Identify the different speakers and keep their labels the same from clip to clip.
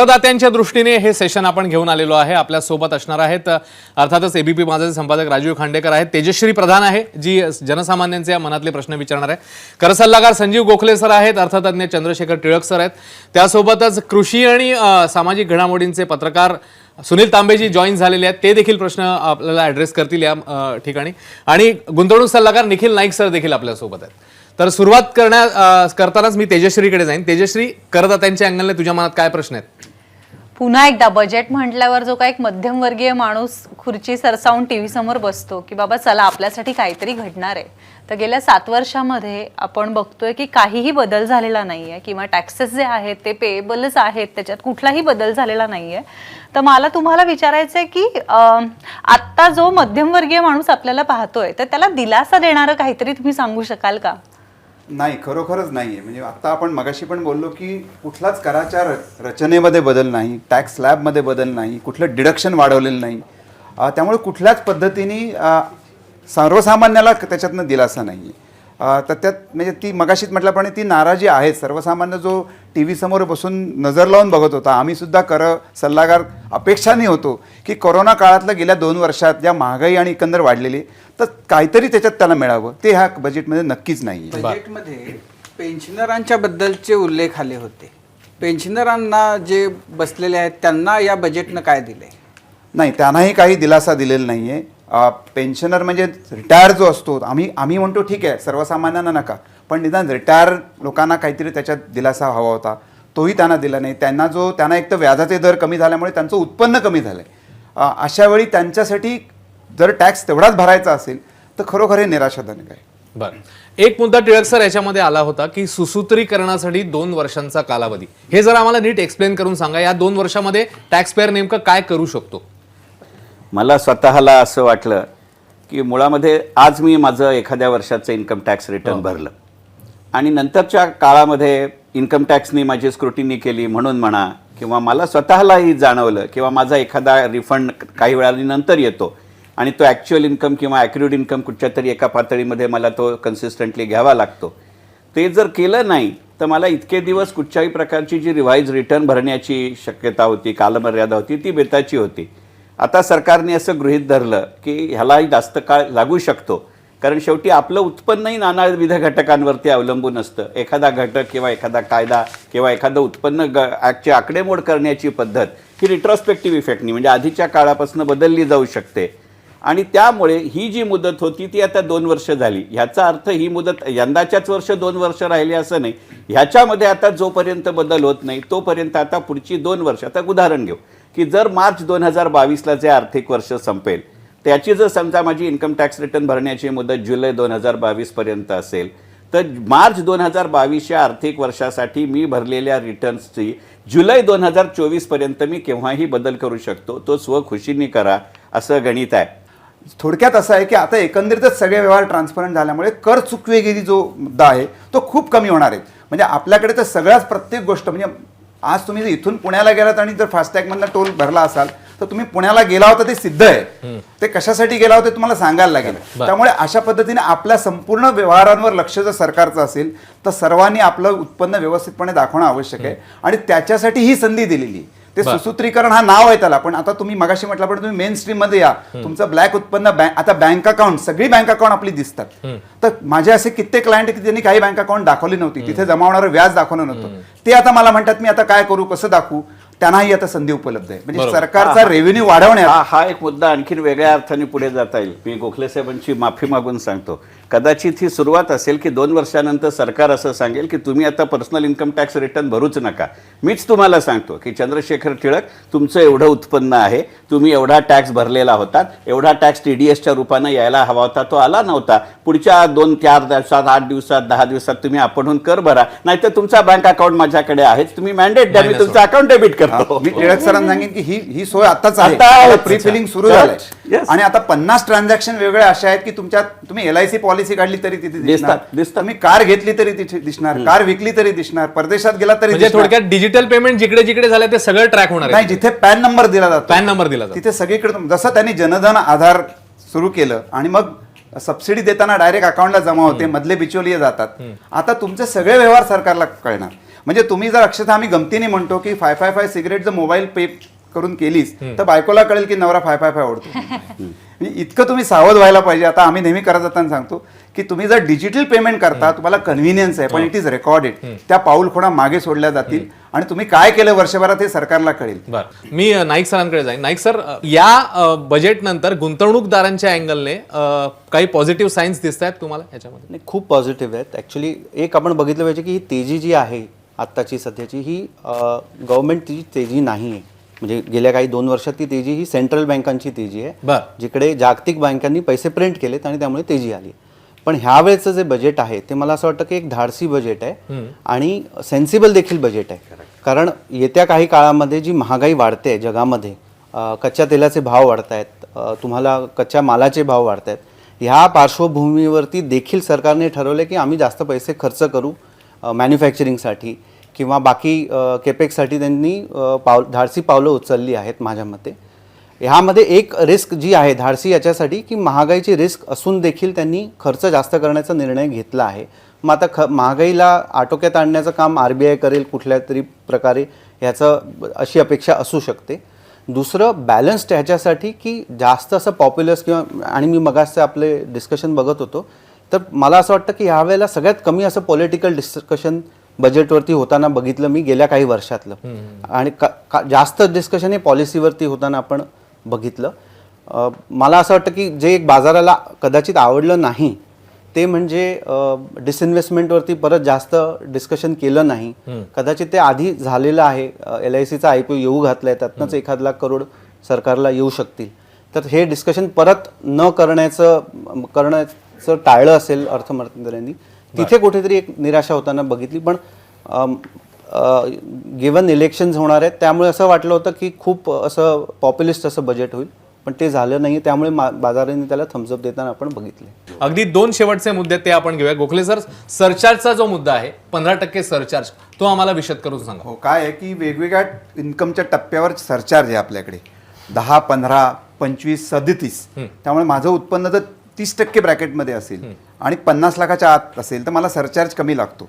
Speaker 1: करदात्यांच्या दृष्टीने हे सेशन आपण घेऊन आलेलो आहे. आपल्या सोबत असणार आहेत अर्थातच एबीपी माझाचे संपादक राजीव खांडेकर आहेत, तेजश्री प्रधान आहे जी जनसामान्यांचे मनातले प्रश्न विचारणार आहे, कर सल्लागार संजीव गोखले सर आहेत, अर्थतज्ञ चंद्रशेखर टिळक सर आहेत, त्यासोबतच कृषी आणि सामाजिक घडामोडींचे पत्रकार सुनील तांबेजी जॉईन झालेले आहेत, ते देखील प्रश्न आपल्याला ॲड्रेस करतील या ठिकाणी, आणि गुंतवणूक सल्लागार निखिल नाईक सर देखील आपल्यासोबत आहेत. तर सुरुवात करतानाच मी तेजश्रीकडे जाईन. तेजश्री, करदात्यांच्या अँगलने तुझ्या मनात काय प्रश्न आहेत?
Speaker 2: पुन्हा एकदा बजेट म्हटल्यावर जो काही मध्यमवर्गीय माणूस खुर्ची सरसावून टीव्ही समोर बसतो की बाबा चला आपल्यासाठी काहीतरी घडणार आहे, तर गेल्या 7 वर्षामध्ये आपण बघतोय की काहीही बदल झालेला नाहीये किंवा टॅक्सेस जे आहेत ते पेएबलच आहेत, त्याच्यात कुठलाही बदल झालेला नाहीये. तर मला तुम्हाला विचारायचं आहे की आत्ता जो मध्यमवर्गीय माणूस आपल्याला पाहतोय तर त्याला दिलासा देणारं काहीतरी तुम्ही सांगू शकाल का?
Speaker 3: नाही, खरोखरच नाही आहे. म्हणजे आत्ता आपण मगाशी पण बोललो की कुठलाच कराच्या रचनेमध्ये बदल नाही, टॅक्स स्लॅबमध्ये बदल नाही, कुठलं डिडक्शन वाढवलेलं नाही, त्यामुळे कुठल्याच पद्धतीने सर्वसामान्याला त्याच्यातनं दिलासा नाही आहे. तर त्यात म्हणजे ती मगाशीच म्हटल्याप्रमाणे ती नाराजी आहे. सर्वसामान्य जो टी व्ही समोर बसून नजर लावून बघत होता, आम्हीसुद्धा कर सल्लागार अपेक्षाने होतो की कोरोना काळातल्या गेल्या 2 वर्षात ज्या महागाई आणि एकंदर वाढलेली, तर काहीतरी त्याच्यात त्याला मिळावं, ते ह्या बजेटमध्ये नक्कीच नाही आहे.
Speaker 4: बजेटमध्ये पेन्शनरांच्या बद्दलचे उल्लेख आले होते. पेन्शनरांना जे बसलेले आहेत त्यांना या बजेटनं काय दिलंय?
Speaker 3: नाही, त्यांनाही काही दिलासा दिलेला नाही आहे. पेन्शनर म्हणजे रिटायर जो असतो, आम्ही म्हणतो ठीक आहे सर्वसामान्यांना नका, पण निदान रिटायर लोकांना काहीतरी त्याच्यात दिलासा हवा होता, तोही त्यांना दिला नाही. त्यांना एक तर व्याजाचे दर कमी झाल्यामुळे त्यांचं उत्पन्न कमी झालं आहे. अशा वेळी त्यांच्यासाठी जर टॅक्स तेवढाच भरायचा असेल तर खरोखर हे निराशाजनक आहे.
Speaker 1: बरं, एक मुद्दा टिळक सर याच्यामध्ये आला होता की सुसूत्रीकरणासाठी 2 वर्षांचा कालावधी. हे जर आम्हाला नीट एक्सप्लेन करून सांगा, या 2 वर्षामध्ये टॅक्स पेअर नेमकं काय करू शकतो?
Speaker 5: मला स्वतःला असं वाटलं की मुळामध्ये आज मी माझं एखाद्या वर्षाचं इन्कम टॅक्स रिटर्न भरलं आणि नंतरच्या काळामध्ये इन्कम टॅक्सनी माझी स्क्रुटिनी केली म्हणून म्हणा, किंवा मला स्वतःलाही जाणवलं किंवा माझा एखादा रिफंड काही वेळानंतर येतो आणि तो ॲक्च्युअल इन्कम किंवा ॲक्युरेट इन्कम कुठच्या तरी एका पातळीमध्ये मला तो कन्सिस्टंटली घ्यावा लागतो. ते जर केलं नाही तर मला इतके दिवस कुठच्याही प्रकारची जी रिवाईज रिटर्न भरण्याची शक्यता होती, कालमर्यादा होती, ती बेताची होती. आता सरकारने असं गृहीत धरलं की ह्यालाही जास्त काळ लागू शकतो, कारण शेवटी आपलं उत्पन्नही नानाविध घटकांवरती अवलंबून असतं. एखादा घटक किंवा एखादा कायदा किंवा एखादं उत्पन्न ॲक्टची आकडेमोड करण्याची पद्धत ही रिट्रॉस्पेक्टिव्ह इफेक्टनी म्हणजे आधीच्या काळापासून बदलली जाऊ शकते, आणि त्यामुळे ही जी मुदत होती ती आता 2 वर्ष झाली. ह्याचा अर्थ ही मुदत यंदाच्याच वर्ष 2 वर्ष राहिली असं नाही. ह्याच्यामध्ये आता जोपर्यंत बदल होत नाही तोपर्यंत आता पुढची 2 वर्ष, आता उदाहरण घेऊ की जर मार्च 2022ला जे आर्थिक वर्ष संपेल त्याची जर समजा माझी इन्कम टॅक्स रिटर्न भरण्याची मुदत जुलै 2022पर्यंत असेल, तर मार्च 2022 या आर्थिक वर्षासाठी मी भरलेल्या रिटर्न्सची जुलै 2024पर्यंत मी केव्हाही बदल करू शकतो. तो स्वखुशीने करा असं गणित आहे.
Speaker 3: थोडक्यात असं आहे की आता एकंदरीतच सगळे व्यवहार ट्रान्सपरंट झाल्यामुळे कर चुकवेगिरी जो मुद्दा आहे तो खूप कमी होणार आहे. म्हणजे आपल्याकडे तर सगळ्याच प्रत्येक गोष्ट, म्हणजे आज तुम्ही जर इथून पुण्याला गेलात आणि जर फास्टॅगमधला टोल भरला असाल तर तुम्ही पुण्याला गेला होता ते सिद्ध आहे, ते कशासाठी गेला होता ते तुम्हाला सांगायला लागेल. त्यामुळे अशा पद्धतीने आपल्या संपूर्ण व्यवहारांवर लक्ष जर सरकारचं असेल तर सर्वांनी आपलं उत्पन्न व्यवस्थितपणे दाखवणं आवश्यक आहे, आणि त्याच्यासाठी ही संधी दिलेली. ते सुसूत्रीकरण हा नाव आहे त्याला, पण आता तुम्ही मगाशी म्हटल्याप्रमाणे तुम्ही मेन स्ट्रीम मध्ये या, तुमचं ब्लॅक उत्पन्न आता बँक अकाउंट, सगळी बँक अकाउंट आपली दिसतात. तर माझे असे कित्येक क्लायंट की त्यांनी काही बँक अकाउंट दाखवली नव्हती, तिथे जमा होणारं व्याज दाखवलं नव्हतं, ते आता मला म्हणतात मी आता काय करू, कसं दाखवू, त्यांनाही आता संधी उपलब्ध आहे. म्हणजे सरकारचा रेव्हेन्यू वाढवण्यात
Speaker 5: हा एक मुद्दा आणखीन वेगळ्या अर्थाने पुढे जाता येईल. मी गोखले साहेबांची माफी मागून सांगतो, कदाचित ही सुरुवात असेल की 2 वर्षानंतर सरकार असं सांगेल की तुम्ही आता पर्सनल इन्कम टॅक्स रिटर्न भरूच नका. मीच तुम्हाला सांगतो की चंद्रशेखर टिळक, तुमचं एवढं उत्पन्न आहे, तुम्ही एवढा टॅक्स भरलेला होता, एवढा टॅक्स TDSच्या रूपानं यायला हवा होता, तो आला नव्हता. पुढच्या 2-4 दिवसात, 8 दिवसात, 10 दिवसात तुम्ही आपणहून कर भरा, नाहीतर तुमचा बँक अकाउंट माझ्याकडे आहेच, तुम्ही मॅन्डेट द्या, मी तुमचं अकाउंट डेबिट करतो.
Speaker 3: मी टिळक सरांना सांगेन की ही सोय आताच आहे, प्री फिलिंग सुरू झालंय, आणि आता 50 ट्रान्झॅक्शन वेगळे असे आहेत की तुम्ही LIC पॉलिसी काढली तरी तिथे दिसणार, तुम्ही कार घेतली तरी तिथे दिसणार, कार विकली तरी दिसणार, परदेशात गेला तरी
Speaker 1: म्हणजे थोडक्यात डिजिटल पेमेंट जिकडे जिकडे झाले ते सगळं ट्रॅक होणार
Speaker 3: नाही. जिथे पॅन नंबर दिला जातो,
Speaker 1: पॅन नंबर दिला जातो,
Speaker 3: तिथे सगळीकडे, जसं त्यांनी जनधन आधार सुरू केलं आणि मग सबसिडी देताना डायरेक्ट अकाउंटला जमा होते, मधले बिचोलिये जातात, आता तुमचे सगळे व्यवहार सरकारला कळणार. म्हणजे तुम्ही जर अक्षरशः आम्ही गमतीने म्हणतो की 555 सिगरेट जर मोबाईल पे करून केलीस तर बायकोला कळेल की नवरा 555 आवडतो. म्हणजे इतकं तुम्ही सावध व्हायला पाहिजे. आता आम्ही नेहमी करत जाताना सांगतो की तुम्ही जर डिजिटल पेमेंट करता तुम्हाला कन्व्हिनियन्स आहे पण इट इज रेकॉर्डेड. त्या पाऊलखुणा मागे सोडल्या जातील आणि तुम्ही काय केलं वर्षभरात हे सरकारला कळेल.
Speaker 1: बरं, मी नाईक सरांकडे जाईन. नाईक सर, या बजेट नंतर गुंतवणूकदारांच्या अँगलने काही पॉझिटिव्ह साईन्स दिसत आहेत तुम्हाला याच्यामध्ये?
Speaker 6: नाही, खूप पॉझिटिव्ह आहेत. ॲक्च्युली एक आपण बघितलं पाहिजे की ही तेजी जी आहे आत्ताची सध्याची ही गव्हर्नमेंटची तेजी नाही आहे. म्हणजे गेल्या काही 2 वर्षात ती तेजी ही सेंट्रल बँकांची तेजी आहे,
Speaker 1: बरं.
Speaker 6: जिकडे जागतिक बँकांनी पैसे प्रिंट केलेत आणि त्यामुळे तेजी आली. पण ह्यावेळेचं जे बजेट आहे ते मला असं वाटतं की एक धाडसी बजेट आहे आणि सेन्सिबल देखील बजेट आहे. कारण येत्या काही काळामध्ये जी महागाई वाढते जगामध्ये, कच्च्या तेलाचे भाव वाढत आहेत, तुम्हाला कच्च्या मालाचे भाव वाढत आहेत, ह्या पार्श्वभूमीवरती देखील सरकारने ठरवलं की आम्ही जास्त पैसे खर्च करू मॅन्युफॅक्चरिंगसाठी किंवा बाकी केपेक्ससाठी. त्यांनी धाडसी पावलं उचलली आहेत माझ्या मते. ह्यामध्ये एक रिस्क जी आहे धाडसी याच्यासाठी की महागाईची रिस्क असून देखील त्यांनी खर्च जास्त करण्याचा निर्णय घेतला आहे. मग आता महागाईला आटोक्यात आणण्याचं काम RBI करेल कुठल्या तरी प्रकारे, ह्याचं अशी अपेक्षा असू शकते. दुसरं बॅलन्स्ड ह्याच्यासाठी की जास्त असं पॉप्युलस किंवा, आणि मी मगाचं आपले डिस्कशन बघत होतो तर मला असं वाटतं की ह्यावेळेला सगळ्यात कमी असं पॉलिटिकल डिस्कशन बजेटवरती होताना बघितलं मी गेल्या काही वर्षातलं. आणि जास्त डिस्कशन हे पॉलिसीवरती होताना आपण बघितलं. मला असं वाटतं की जे एक बाजाराला कदाचित आवडलं नाही ते म्हणजे डिसइन्व्हेस्टमेंटवरती परत जास्त डिस्कशन केलं नाही. कदाचित ते आधी झालेलं आहे. LICचा IPO येऊ घातलाय, त्यातनंच 1 लाख करोड सरकारला येऊ शकतील. तर हे डिस्कशन परत न करण्याचं टाळलं असेल अर्थमंत्र्यांनी. तिथे कुठेतरी एक निराशा होताना बघितली. पण गिव्हन इलेक्शन्स होणार आहेत त्यामुळे असं वाटलं होतं की खूप असं पॉप्युलिस्ट असं बजेट होईल, पण ते झालं नाही. त्यामुळे बाजाराने त्याला थम्सअप देताना आपण बघितले.
Speaker 1: अगदी 2 शेवटचे मुद्दे ते आपण घेऊया. गोखले सर, सरचार्जचा जो मुद्दा आहे 15% सरचार्ज, तो आम्हाला विशद करून सांगा.
Speaker 3: हो, काय आहे की वेगवेगळ्या इन्कमच्या टप्प्यावर सरचार्ज आहे आपल्याकडे. 10, 15, 25, 37. त्यामुळे माझं उत्पन्न जर 30% ब्रॅकेटमध्ये असेल आणि 50 लाखाच्या आत असेल तर मला सरचार्ज कमी लागतो.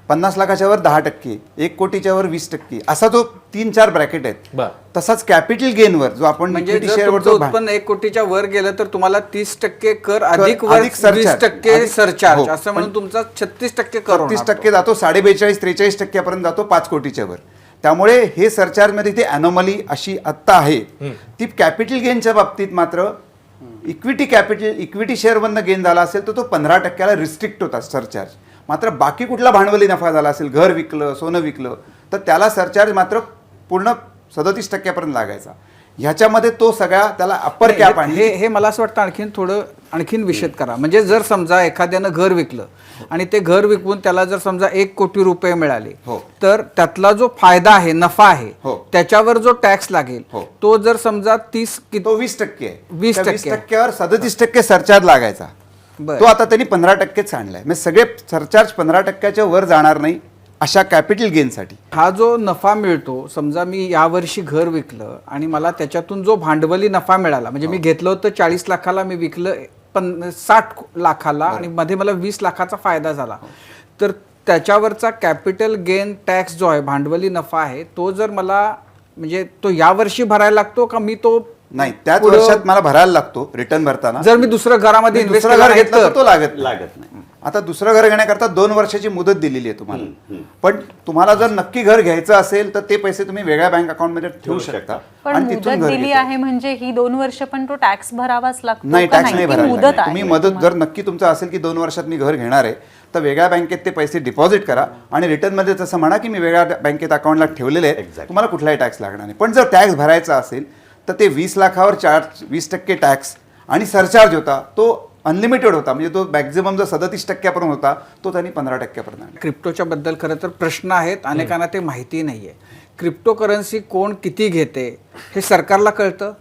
Speaker 3: 50 लाखाच्या वर 10%, 1 कोटीच्या वर 20%, असा जो 3-4 ब्रॅकेट आहेत. तसाच कॅपिटल गेनवर जो आपण
Speaker 4: म्हणजे जर तुमचं उत्पन्न 1 कोटीच्या वर गेलं तर तुम्हाला 30% कर अधिक 20% सरचार्ज, असं म्हणून तुमचा 36% कर
Speaker 3: 36% जातो, 42-43% पर्यंत जातो 5 कोटीच्या वर. त्यामुळे हे सरचार्जमध्ये ती अनोमली अशी आत्ता आहे. ती कॅपिटल गेनच्या बाबतीत मात्र इक्विटी शेअरमधनं गेन झाला असेल तर तो 15%ला रिस्ट्रिक्ट होता सरचार्ज. मात्र बाकी कुठला भांडवली नफा झाला असेल, घर विकलं, सोनं विकलं, तर त्याला सरचार्ज मात्र पूर्ण 37% पर्यंत लागायचा. ह्याच्यामध्ये तो सगळा त्याला अप्पर कॅप आहे.
Speaker 4: हे मला असं वाटतं आणखीन विशद करा. म्हणजे जर समजा एखाद्यानं घर विकलं आणि ते घर विकून त्याला जर समजा 1 कोटी रुपये मिळाले, तर त्यातला जो फायदा आहे, नफा आहे, त्याच्यावर जो टॅक्स लागेल तो जर समजा
Speaker 3: 20% आहे.
Speaker 4: 20%वर
Speaker 3: 37% सरचार्ज लागायचा. तो आता त्यांनी 15%च आणलाय. म्हणजे सगळे सरचार्ज 15%च्या वर जाणार नाही अशा कॅपिटल गेनसाठी.
Speaker 4: हा जो नफा मिळतो, समजा मी यावर्षी घर विकलं आणि मला त्याच्यातून जो भांडवली नफा मिळाला, म्हणजे मी घेतलं होतं 40 लाखाला, मी विकलं 60 लाखाला आणि मध्ये मला 20 लाखाचा फायदा झाला, तर त्याच्यावरचा कॅपिटल गेन टॅक्स जो आहे, भांडवली नफा आहे, तो जर मला म्हणजे तो यावर्षी भरायला लागतो का मी तो
Speaker 3: नाही त्याच वर्षात मला भरायला लागतो रिटर्न भरताना?
Speaker 4: जर मी दुसरं घरामध्ये
Speaker 3: दुसरं घर घेतलं तर तो लागत नाही. आता दुसरं घर घेण्याकरता 2 वर्षाची मुदत दिलेली आहे तुम्हाला. पण तुम्हाला जर नक्की घर घ्यायचं असेल तर ते पैसे तुम्ही वेगळ्या बँक अकाउंटमध्ये ठेवू शकता.
Speaker 2: पण मुदत दिली आहे म्हणजे ही 2 वर्ष पण तो टॅक्स भरावाच लागतो?
Speaker 3: नाही, टॅक्स नाही भरायला
Speaker 2: मुदत
Speaker 3: लागणार.
Speaker 2: आहे.
Speaker 3: तुम्ही मदत जर नक्की तुमचं असेल की 2 वर्षात मी घर घेणार आहे तर वेगळ्या बँकेत ते पैसे डिपॉझिट करा आणि रिटर्नमध्ये तसं म्हणा की मी वेगळ्या बँकेत अकाउंटला ठेवलेले आहेत, तुम्हाला कुठलाही टॅक्स लागणार नाही. पण जर टॅक्स भरायचा असेल तर ते 20 लाखावर 20% टॅक्स आणि सरचार्ज होता तो अनलिमिटेड होता. म्हणजे तो मॅक्झिमम जो 37% पर्यंत होता तो त्यांनी 15% पर्यंत आणला.
Speaker 4: क्रिप्टोच्या बद्दल खरं तर प्रश्न आहेत, अनेकांना ते माहिती नाहीये. क्रिप्टो करन्सी कोण किती घेते हे सरकारला कळतं?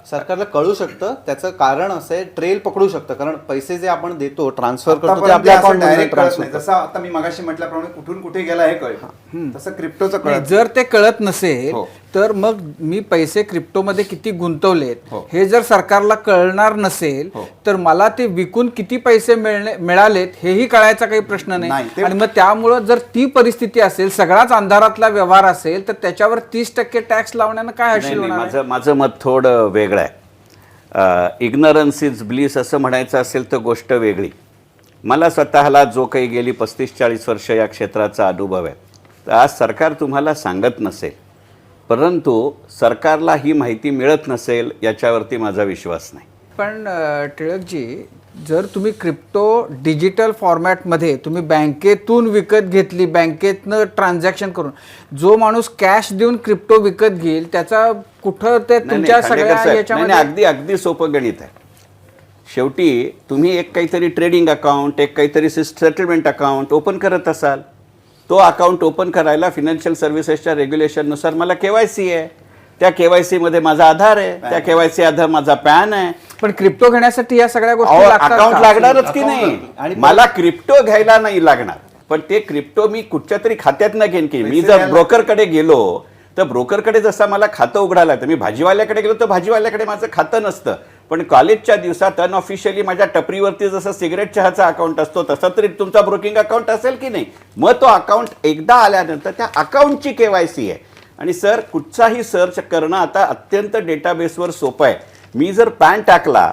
Speaker 6: सरकारला कळू शकतं. त्याचं कारण असं आहे, ट्रेल पकडू शकतं. कारण पैसे जे आपण देतो, ट्रान्सफर करतो, ते आपल्या अकाउंटमध्ये ट्रान्सफर
Speaker 3: नाही. जसं आता मी मगाशी म्हटल्याप्रमाणे कुठून कुठे गेला हे कळतं, तसं क्रिप्टोचं कळत.
Speaker 4: जर ते कळत नसेल तर मग मी पैसे क्रिप्टोमध्ये किती गुंतवलेत हे जर सरकारला कळणार नसेल तर मला ते विकून किती पैसे मिळालेत हेही कळायचा काही प्रश्न
Speaker 3: नाही,
Speaker 4: नाही.
Speaker 3: ते-
Speaker 4: आणि मग त्यामुळं जर ती परिस्थिती असेल, सगळाच अंधारातला व्यवहार असेल, तर त्याच्यावर 30% टॅक्स लावण्यानं काय
Speaker 5: नाही,
Speaker 4: हशील
Speaker 5: नाही,
Speaker 4: होणार आहे?
Speaker 5: माझं मत थोडं वेगळं आहे. इग्नरन्स इज ब्लिस असं म्हणायचं असेल तर गोष्ट वेगळी. मला स्वतःला जो काही गेली 35-40 वर्ष या क्षेत्राचा अनुभव आहे, तर आज सरकार तुम्हाला सांगत नसेल, परंतु सरकारला ही माहिती मिळत नसेल याच्यावरती माझा विश्वास नाही.
Speaker 4: पण टिळकजी, जर तुम्ही क्रिप्टो डिजिटल फॉर्मॅटमध्ये तुम्ही बँकेतून विकत घेतली, बँकेतनं ट्रान्झॅक्शन करून, जो माणूस कॅश देऊन क्रिप्टो विकत घेईल त्याचा कुठं ते
Speaker 5: नाही,
Speaker 4: तुमच्या
Speaker 5: नाही, खांडेकर
Speaker 4: सगळ्या
Speaker 5: साहेब,
Speaker 4: याच्यामध्ये
Speaker 5: नाही, नाही, अगदी सोपं गणित आहे. शेवटी तुम्ही एक काहीतरी ट्रेडिंग अकाउंट, एक काहीतरी सेटलमेंट अकाउंट ओपन करत असाल, तो अकाउंट ओपन करायला फिनान्शियल सर्व्हिसेसच्या रेग्युलेशननुसार मला KYC आहे, त्या KYC मध्ये माझा आधार आहे, त्या KYC आधार माझा पॅन आहे.
Speaker 4: पण क्रिप्टो घेण्यासाठी या सगळ्या गोष्टी लागतात
Speaker 5: अकाउंट
Speaker 4: का?
Speaker 5: लागणारच की नाही? मला क्रिप्टो घ्यायला नाही लागणार, पण ते क्रिप्टो मी कुठच्या तरी खात्यातनं घेईन की मी जर ब्रोकरकडे गेलो तर ब्रोकरकडे जसं मला खातं उघडायला, तर मी भाजीवाल्याकडे गेलो तर भाजीवाल्याकडे माझं खातं नसतं, पण कॉलेजच्या दिवसात अनऑफिशियली माझ्या टपरीवरती जसं सिगरेट चहाचा अकाउंट असतो तसं तरी तुमचा ब्रोकिंग अकाउंट असेल की नाही? मग तो अकाउंट एकदा आल्यानंतर त्या अकाउंटची KYC आहे. आणि सर, कुठचाही सर्च करणं आता अत्यंत डेटाबेसवर सोपं आहे. मी जर पॅन टाकला,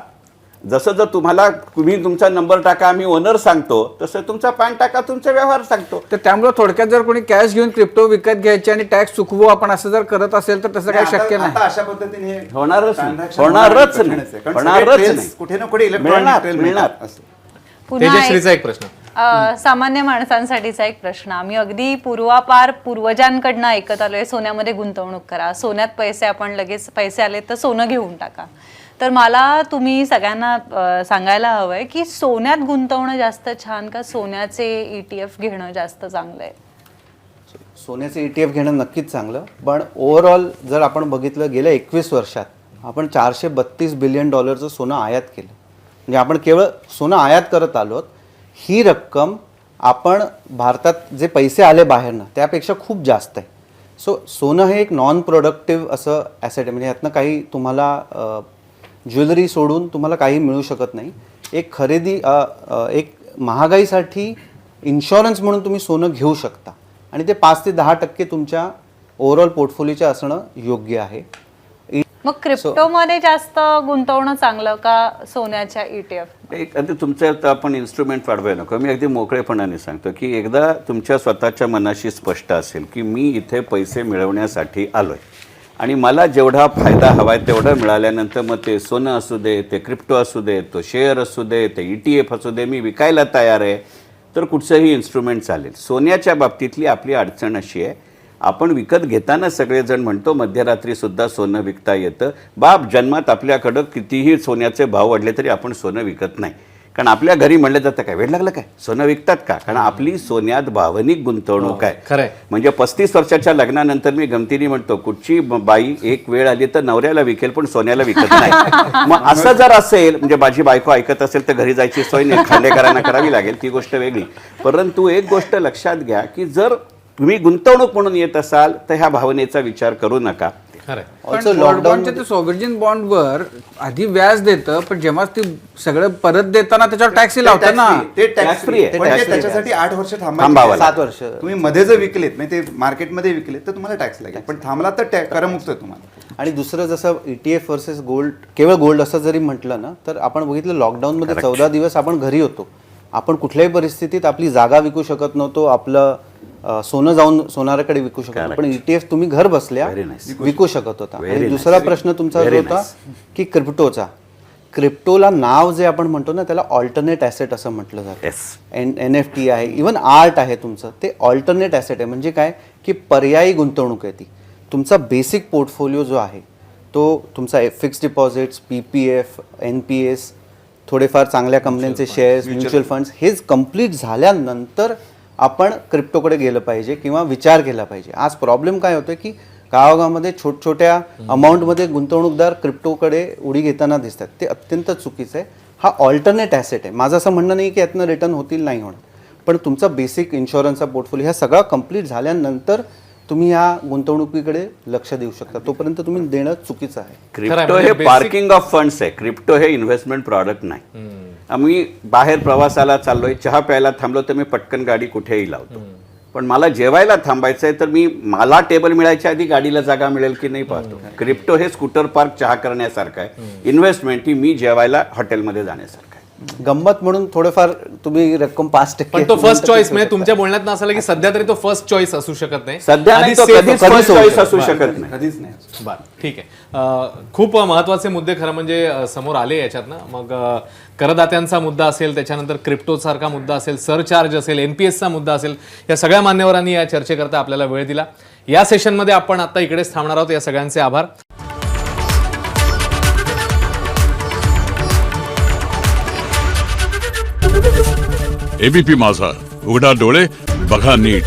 Speaker 5: जसं जर तुम्ही तुमचा नंबर टाका, आम्ही ओनर सांगतो, तसं तुमचा पॅन टाका, तुमचा व्यवहार सांगतो.
Speaker 4: तर त्यामुळे थोडक्यात जर कोणी कॅश घेऊन क्रिप्टो विकत घ्यायचे आणि टॅक्स चुकवू आपण असं जर करत असेल तर तसं काही शक्य नाही.
Speaker 3: आता अशा पद्धतीने हे
Speaker 5: होणारच नाही.
Speaker 3: transaction
Speaker 5: होणारच
Speaker 3: कठीणच
Speaker 5: नाही.
Speaker 3: आहे. कारण
Speaker 5: होणारच
Speaker 3: सगळे trails
Speaker 5: नाही.
Speaker 3: कुठे ना कुठे
Speaker 5: मिळणार,
Speaker 3: इलेक्ट्रॉनिक
Speaker 5: मिळणार.
Speaker 2: पुन्हा
Speaker 1: तेजश्रीचा एक प्रश्न.
Speaker 2: सामान्य माणसांसाठीचा एक प्रश्न. आम्ही अगदी पूर्वापार पूर्वजांकडनं ऐकत आलोय, सोन्यामध्ये गुंतवणूक करा, सोन्यात पैसे आपण लगेच पैसे आले तर सोनं घेऊन टाका. तर मला तुम्ही सगळ्यांना सांगायला हवंय की सोन्यात गुंतवणं जास्त छान का सोन्याचे ETF घेणं जास्त चांगलं आहे?
Speaker 6: सोन्याचे ETF घेणं नक्कीच चांगलं, पण ओव्हरऑल जर आपण बघितलं गेल्या 21 वर्षात आपण $432 बिलियन सोनं आयात केलं. म्हणजे आपण केवळ सोनं आयात करत आलोत. ही रक्कम आपण भारतात जे पैसे आले बाहेरनं त्यापेक्षा खूप जास्त आहे. सो सोनं हे एक नॉन प्रोडक्टिव्ह असं ॲसेट आहे. म्हणजे यातनं काही तुम्हाला ज्वेलरी सोडून तुम्हाला काही मिळू शकत नाही. एक खरेदी एक महागाईसाठी इन्शुरन्स म्हणून तुम्ही सोनं घेऊ शकता आणि ते 5 ते 10% तुमच्या ओव्हरऑल पोर्टफोलिओच्या असणं योग्य आहे.
Speaker 2: मग क्रिप्टोमध्ये जास्त गुंतवणं चांगलं का सोन्याच्या ETF?
Speaker 5: एक अगदी तुमचं आता आपण इन्स्ट्रुमेंट वाढवायला नको. मी अगदी मोकळेपणाने सांगतो की एकदा तुमच्या स्वतःच्या मनाशी स्पष्ट असेल की मी इथे पैसे मिळवण्यासाठी आलोय आणि मला जेवढा फायदा हवाय तेवढं मिळाल्यानंतर मग ते सोनं असू दे, ते क्रिप्टो असू दे, तो शेअर असू दे, ते ETF असू दे, मी विकायला तयार आहे, तर कुठचंही इन्स्ट्रुमेंट चालेल. सोन्याच्या बाबतीतली आपली अडचण अशी आहे, आपण विकत घेताना सगळेजण म्हणतो मध्यरात्रीसुद्धा सोनं विकता येतं. बाप जन्मात आपल्याकडं कितीही सोन्याचे भाव वाढले तरी आपण सोनं विकत नाही, कारण आपल्या घरी म्हणलं जातं काय वेळ लागलं काय सोनं विकतात का? कारण आपली सोन्यात भावनिक गुंतवणूक आहे.
Speaker 1: खरंय.
Speaker 5: म्हणजे 35 वर्षाच्या लग्नानंतर मी गमतीने म्हणतो कुठची बाई एक वेळ आली तर नवऱ्याला विकेल पण सोन्याला विकत नाही. मग असं जर असेल, म्हणजे माझी बायको ऐकत असेल तर घरी जायची सोय नाही, खांडेकरांना करावी लागेल, ती गोष्ट वेगळी. परंतु एक गोष्ट लक्षात घ्या की जर तुम्ही गुंतवणूक म्हणून येत असाल तर ह्या भावनेचा विचार करू नका.
Speaker 1: खरंय.
Speaker 6: Also
Speaker 4: लॉकडाऊनच्या ते सॉव्हर्जिन बॉन्डवर आधी व्याज देतं, पण जेव्हा ते सगळं परत देताना त्याच्यावर टॅक्स लावतं ना.
Speaker 3: ते
Speaker 5: Tax
Speaker 3: टॅक्स
Speaker 5: free
Speaker 3: फ्री
Speaker 5: आहे.
Speaker 3: आहे. म्हणजे
Speaker 6: Tax free
Speaker 3: त्याच्यासाठी 8 वर्ष
Speaker 5: थांबावं
Speaker 3: थांबावं.
Speaker 6: 7 वर्ष.
Speaker 3: तुम्ही मध्ये जर विकलेत म्हणजे ते मार्केटमध्ये विकलेत तर तुम्हाला टॅक्स लागेल, पण थांबला तर करमुक्त आहे तुम्हाला.
Speaker 6: आणि दुसरं जसं ETF वर्सेस गोल्ड, केवळ गोल्ड असं जरी म्हटलं ना तर आपण बघितलं लॉकडाऊनमध्ये 14 दिवस आपण घरी होतो. आपण कुठल्याही परिस्थितीत आपली जागा विकू शकत नव्हतो, आपलं सोनं जाऊन सोनाराकडे विकू शकत नव्हतो, पण ETF तुम्ही घर बसल्या
Speaker 5: Very nice.
Speaker 6: विकू शकत होता.
Speaker 5: Very
Speaker 6: आणि
Speaker 5: nice.
Speaker 6: दुसरा प्रश्न तुमचा जो
Speaker 5: Very
Speaker 6: होता की क्रिप्टोचा, क्रिप्टोला नाव जे आपण म्हणतो ना त्याला ऑल्टरनेट ॲसेट असं म्हटलं जातं.
Speaker 5: Yes.
Speaker 6: NFT आहे, इवन आर्ट आहे तुमचं, ते ऑल्टरनेट ॲसेट आहे. म्हणजे काय की पर्यायी गुंतवणूक आहे ती. तुमचा बेसिक पोर्टफोलिओ जो आहे तो तुमचा फिक्स्ड डिपॉझिट्स, PPF, NPS, थोडेफार चांगल्या कंपन्यांचे शेअर्स, म्युच्युअल फंड्स, हेच कंप्लीट झाल्यानंतर आपण क्रिप्टोकडे गेलं पाहिजे किंवा विचार केला पाहिजे. आज प्रॉब्लेम काय होतोय की गावागावामध्ये छोट्या अमाऊंटमध्ये गुंतवणूकदार क्रिप्टोकडे उडी घेताना दिसतात. ते अत्यंत चुकीचं आहे. हा ऑल्टरनेट ॲसेट आहे. माझं असं म्हणणं नाही की यातनं रिटर्न होतील, नाही होणार, पण तुमचा बेसिक इन्शुरन्सचा पोर्टफोलिओ ह्या सगळा कंप्लीट झाल्यानंतर तुम्ही ह्या गुंतवणुकीकडे लक्ष देऊ शकता. तोपर्यंत तुम्ही देणं चुकीचं आहे.
Speaker 5: क्रिप्टो
Speaker 1: म्हणजे
Speaker 5: हे
Speaker 1: basic-
Speaker 5: पार्किंग ऑफ फंड्स आहे. क्रिप्टो हे इन्व्हेस्टमेंट प्रॉडक्ट नाही. आम्ही बाहेर प्रवासाला चाललोय, चहा प्यायला थांबलो तर मी पटकन गाडी कुठेही लावतो. पण मला जेवायला थांबायचंय तर मला टेबल मिळायच्या आधी गाडीला जागा मिळेल की नाही पाहतो. क्रिप्टो हे स्कूटर पार्क चहा करण्यासारखं आहे. इन्व्हेस्टमेंट ही मी जेवायला हॉटेलमध्ये जाण्यासारखं आहे.
Speaker 6: गंमत म्हणून थोडंफार तुम्ही रक्कम 5%
Speaker 1: पण तो फर्स्ट चॉईस म्हणजे तुमच्या बोलण्यात नसलं की सध्या तरी तो फर्स्ट चॉईस असू शकत नाही.
Speaker 5: सध्या
Speaker 1: आधी
Speaker 5: नाही, तो
Speaker 1: safe
Speaker 5: कधीच
Speaker 1: होतं.
Speaker 5: first choice असू शकत नाही.
Speaker 3: कधीच नाही.
Speaker 1: बरं, ठीक आहे. खूप महत्वाचे मुद्दे खरं म्हणजे समोर आले याच्यातनं. मग करदात्यांचा मुद्दा असेल, त्याच्यानंतर क्रिप्टो सारखा मुद्दा असेल, सरचार्ज असेल, एनपीएसचा मुद्दा असेल, या सगळ्या मान्यवरांनी या चर्चेकरता आपल्याला वेळ दिला. या सेशनमध्ये आपण आता इकडेच थांबणार आहोत. या सगळ्यांचे आभार.
Speaker 7: एबीपी माझा, उघडा डोळे बघा नीट.